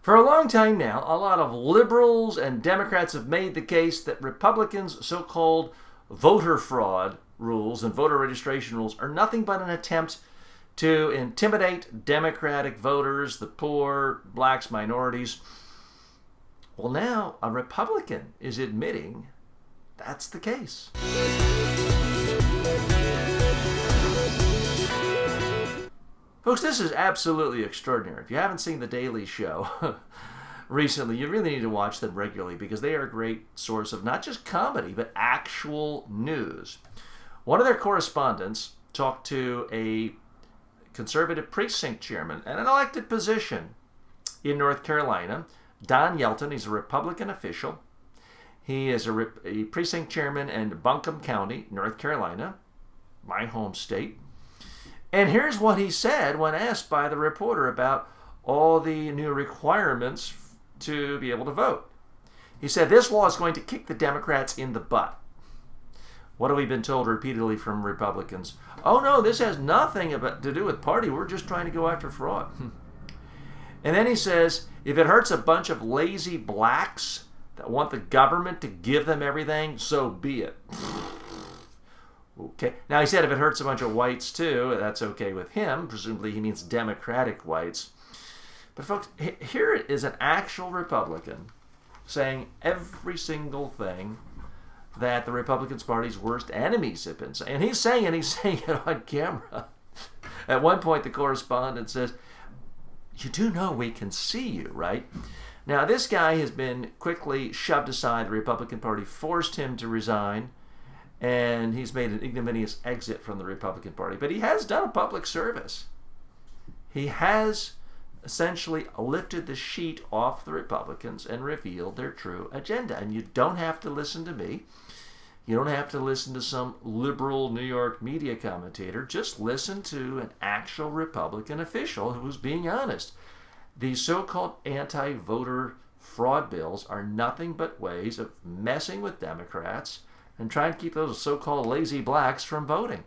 For a long time now, a lot of liberals and Democrats have made the case that Republicans' so-called voter fraud rules and voter registration rules are nothing but an attempt to intimidate Democratic voters, the poor, blacks, minorities. Well, now a Republican is admitting that's the case. Folks, this is absolutely extraordinary. If you haven't seen The Daily Show recently, you really need to watch them regularly because they are a great source of not just comedy, but actual news. One of their correspondents talked to a conservative precinct chairman in an elected position in North Carolina, Don Yelton. He's a Republican official. He is a precinct chairman in Buncombe County, North Carolina, my home state. And here's what he said when asked by the reporter about all the new requirements to be able to vote. He said, this law is going to kick the Democrats in the butt. What have we been told repeatedly from Republicans? Oh no, this has nothing to do with party. We're just trying to go after fraud. And then he says, if it hurts a bunch of lazy blacks that want the government to give them everything, so be it. Okay. Now he said if it hurts a bunch of whites too, that's okay with him. Presumably he means Democratic whites. But folks, here is an actual Republican saying every single thing that the Republican Party's worst enemies have been saying. And he's saying it on camera. At one point the correspondent says, you do know we can see you, right? Now this guy has been quickly shoved aside. The Republican Party forced him to resign. And he's made an ignominious exit from the Republican Party. But he has done a public service. He has essentially lifted the sheet off the Republicans and revealed their true agenda. And you don't have to listen to me. You don't have to listen to some liberal New York media commentator. Just listen to an actual Republican official who's being honest. These so-called anti-voter fraud bills are nothing but ways of messing with Democrats and trying to keep those so-called lazy blacks from voting.